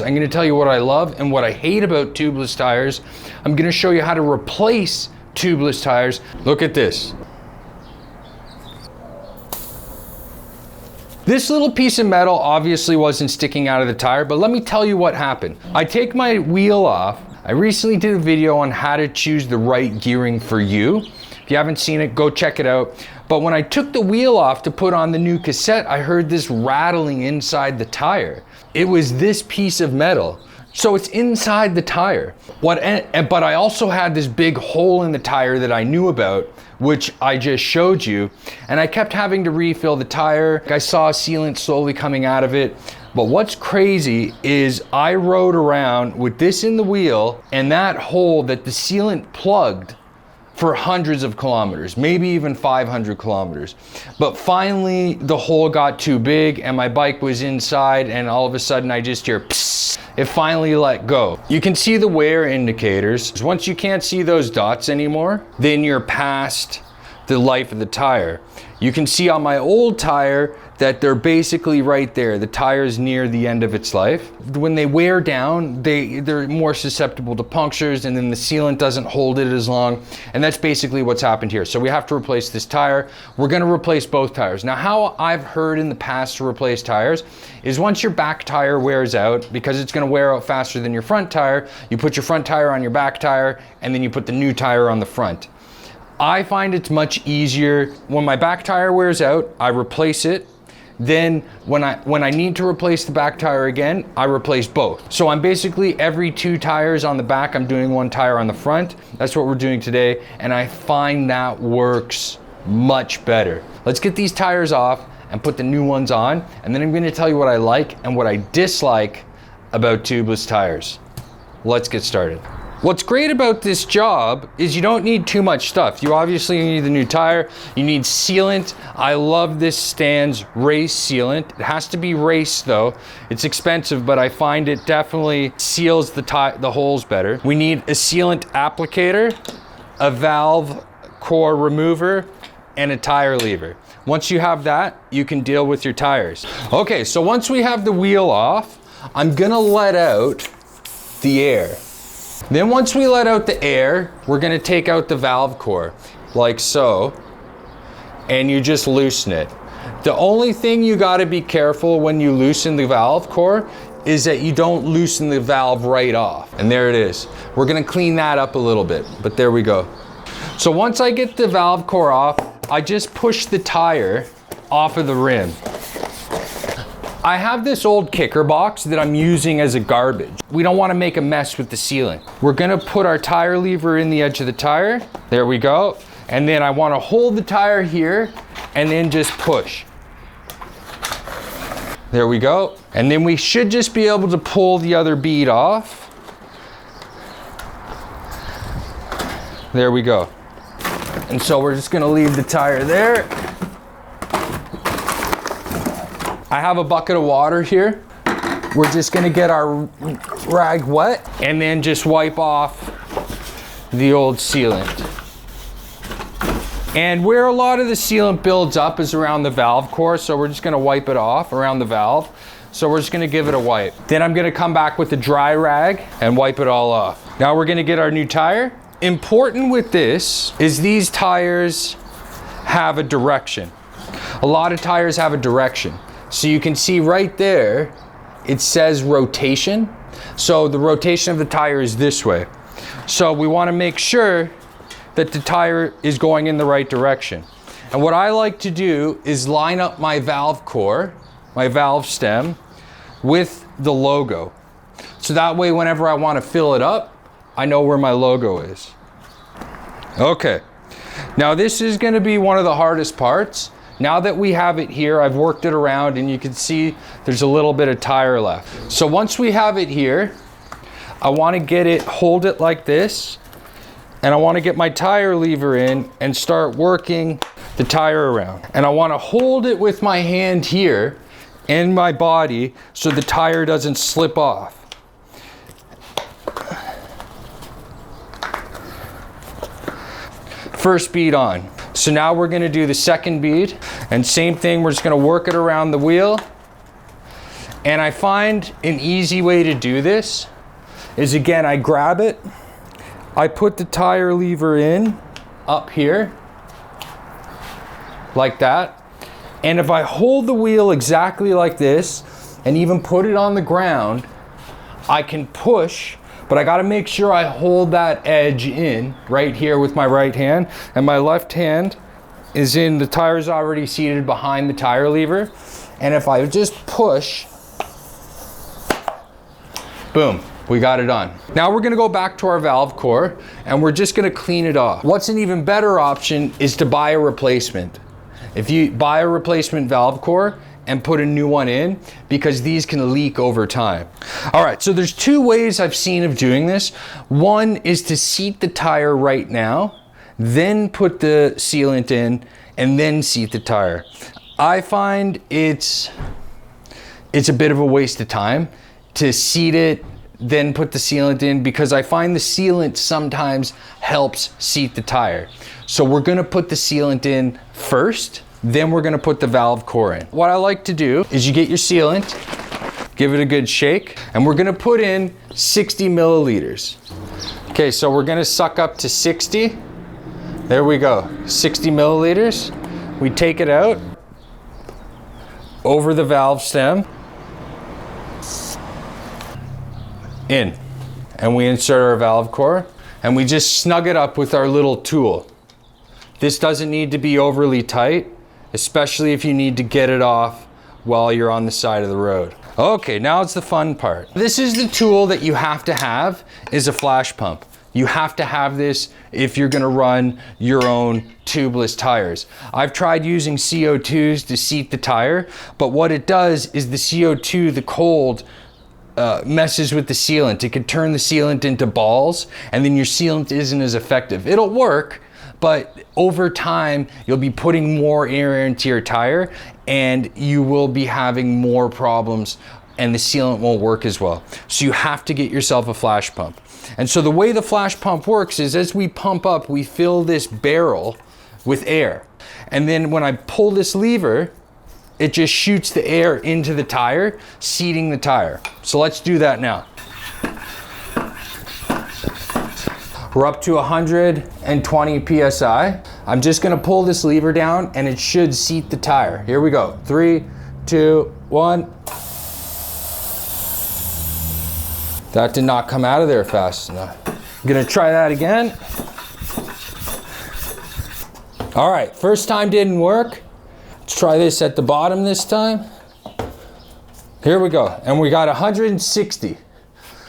I'm gonna tell you what I love and what I hate about tubeless tires. I'm gonna show you how to replace tubeless tires. Look at this. This little piece of metal obviously wasn't sticking out of the tire, but let me tell you what happened. I take my wheel off. I recently did a video on how to choose the right gearing for you. If you haven't seen it, go check it out. But when I took the wheel off to put on the new cassette, I heard this rattling inside the tire. It was this piece of metal. So it's inside the tire. But I also had this big hole in the tire that I knew about, which I just showed you. And I kept having to refill the tire. I saw sealant slowly coming out of it. But what's crazy is I rode around with this in the wheel and that hole that the sealant plugged for hundreds of kilometers, maybe even 500 kilometers. But finally the hole got too big and my bike was inside, and all of a sudden I just hear psst. It finally let go. You can see the wear indicators. Once you can't see those dots anymore, then you're past the life of the tire. You can see on my old tire that they're basically right there. The tire's near the end of its life. When they wear down, they're more susceptible to punctures, and then the sealant doesn't hold it as long. And that's basically what's happened here. So we have to replace this tire. We're gonna replace both tires. Now, how I've heard in the past to replace tires is once your back tire wears out, because it's gonna wear out faster than your front tire, you put your front tire on your back tire, and then you put the new tire on the front. I find it's much easier. When my back tire wears out, I replace it. Then when I need to replace the back tire again, I replace both. So I'm basically every 2 tires on the back, I'm doing 1 tire on the front. That's what we're doing today. And I find that works much better. Let's get these tires off and put the new ones on. And then I'm gonna tell you what I like and what I dislike about tubeless tires. Let's get started. What's great about this job is you don't need too much stuff. You obviously need the new tire, you need sealant. I love this Stan's race sealant. It has to be race though. It's expensive, but I find it definitely seals the holes better. We need a sealant applicator, a valve core remover, and a tire lever. Once you have that, you can deal with your tires. Okay, so once we have the wheel off, I'm gonna let out the air. Then once we let out the air, we're gonna take out the valve core, like so, and you just loosen it. The only thing you gotta be careful when you loosen the valve core is that you don't loosen the valve right off. And there it is. We're gonna clean that up a little bit, but there we go. So once I get the valve core off, I just push the tire off of the rim. I have this old kicker box that I'm using as a garbage. We don't want to make a mess with the sealant. We're gonna put our tire lever in the edge of the tire. There we go. And then I want to hold the tire here and then just push. There we go. And then we should just be able to pull the other bead off. There we go. And so we're just gonna leave the tire there. I have a bucket of water here. We're just gonna get our rag wet and then just wipe off the old sealant. And where a lot of the sealant builds up is around the valve core, so we're just gonna wipe it off around the valve. So we're just gonna give it a wipe. Then I'm gonna come back with a dry rag and wipe it all off. Now we're gonna get our new tire. Important with this is these tires have a direction. A lot of tires have a direction. So you can see right there, it says rotation. So the rotation of the tire is this way. So we want to make sure that the tire is going in the right direction. And what I like to do is line up my valve core, my valve stem, with the logo. So that way, whenever I want to fill it up, I know where my logo is. Okay, now this is going to be one of the hardest parts. Now that we have it here, I've worked it around and you can see there's a little bit of tire left. So once we have it here, I want to get it, hold it like this, and I want to get my tire lever in and start working the tire around. And I want to hold it with my hand here and my body so the tire doesn't slip off. First bead on. So now we're gonna do the second bead, and same thing, we're just gonna work it around the wheel And I find an easy way to do this is, again, I grab it, I put the tire lever in up here, like that. And if I hold the wheel exactly like this, and even put it on the ground, I can push, but I gotta make sure I hold that edge in right here with my right hand, and my left hand is in, the tire's already seated behind the tire lever. And if I just push, boom, we got it on. Now we're gonna go back to our valve core and we're just gonna clean it off. What's an even better option is to buy a replacement. If you buy a replacement valve core and put a new one in, because these can leak over time. All right, so there's two ways I've seen of doing this. One is to seat the tire right now, then put the sealant in, and then seat the tire. I find it's a bit of a waste of time to seat it, then put the sealant in, because I find the sealant sometimes helps seat the tire. So we're gonna put the sealant in first, then we're gonna put the valve core in. What I like to do is you get your sealant, give it a good shake, and we're gonna put in 60 milliliters. Okay, so we're gonna suck up to 60. There we go, 60 milliliters. We take it out over the valve stem, in, and we insert our valve core, and we just snug it up with our little tool. This doesn't need to be overly tight, especially if you need to get it off while you're on the side of the road. Okay, now it's the fun part. This is the tool that you have to have, is a flash pump. You have to have this if you're gonna run your own tubeless tires. I've tried using CO2s to seat the tire, but what it does is the CO2, the cold, messes with the sealant. It can turn the sealant into balls, and then your sealant isn't as effective. It'll work, but over time, you'll be putting more air into your tire and you will be having more problems and the sealant won't work as well. So you have to get yourself a flash pump. And so the way the flash pump works is, as we pump up, we fill this barrel with air. And then when I pull this lever, it just shoots the air into the tire, seating the tire. So let's do that now. We're up to 120 PSI. I'm just gonna pull this lever down and it should seat the tire. Here we go. 3, 2, 1. That did not come out of there fast enough. I'm gonna try that again. All right, first time didn't work. Let's try this at the bottom this time. Here we go, and we got 160.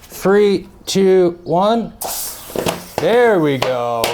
3, 2, 1. There we go.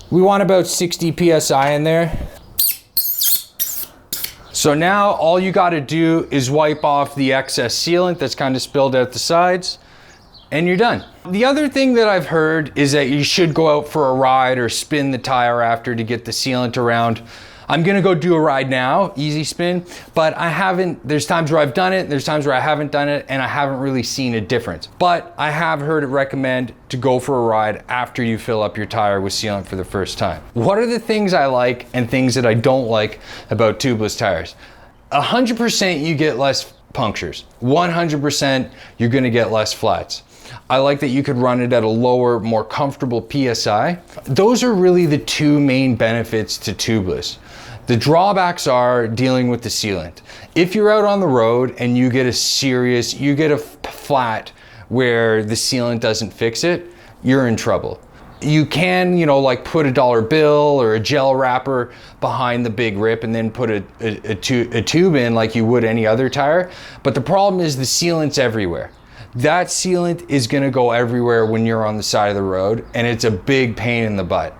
We want about 60 PSI in there. So now all you gotta do is wipe off the excess sealant that's kind of spilled out the sides, and you're done. The other thing that I've heard is that you should go out for a ride or spin the tire after to get the sealant around. I'm gonna go do a ride now, easy spin, but I haven't, there's times where I've done it, there's times where I haven't done it, and I haven't really seen a difference. But I have heard it recommend to go for a ride after you fill up your tire with sealant for the first time. What are the things I like and things that I don't like about tubeless tires? 100% you get less punctures. 100% you're gonna get less flats. I like that you could run it at a lower, more comfortable PSI. Those are really the two main benefits to tubeless. The drawbacks are dealing with the sealant. If you're out on the road and you get a flat where the sealant doesn't fix it, you're in trouble. You can, like put a dollar bill or a gel wrapper behind the big rip and then put a tube in like you would any other tire. But the problem is the sealant's everywhere. That sealant is gonna go everywhere when you're on the side of the road, and it's a big pain in the butt.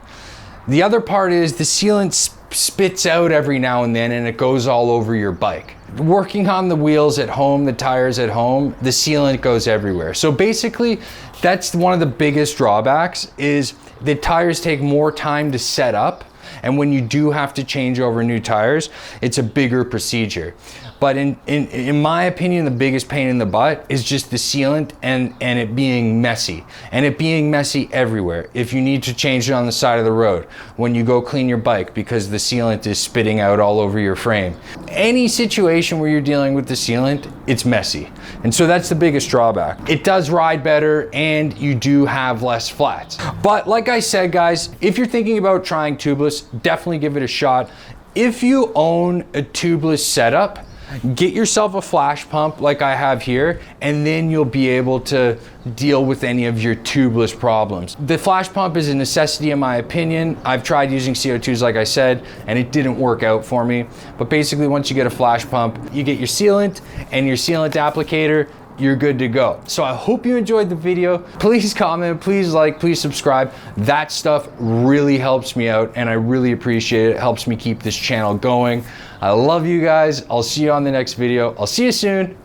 The other part is the sealant spits out every now and then and it goes all over your bike. Working on the wheels at home, the tires at home, the sealant goes everywhere. So basically, that's one of the biggest drawbacks, is the tires take more time to set up, and when you do have to change over new tires, it's a bigger procedure. But in my opinion, the biggest pain in the butt is just the sealant and it being messy. And it being messy everywhere. If you need to change it on the side of the road, when you go clean your bike because the sealant is spitting out all over your frame. Any situation where you're dealing with the sealant, it's messy. And so that's the biggest drawback. It does ride better and you do have less flats. But like I said, guys, if you're thinking about trying tubeless, definitely give it a shot. If you own a tubeless setup, get yourself a flash pump like I have here, and then you'll be able to deal with any of your tubeless problems. The flash pump is a necessity in my opinion. I've tried using CO2s like I said, and it didn't work out for me. But basically once you get a flash pump, you get your sealant and your sealant applicator, you're good to go. So I hope you enjoyed the video. Please comment, please like, please subscribe. That stuff really helps me out and I really appreciate it. It helps me keep this channel going. I love you guys. I'll see you on the next video. I'll see you soon.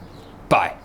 Bye.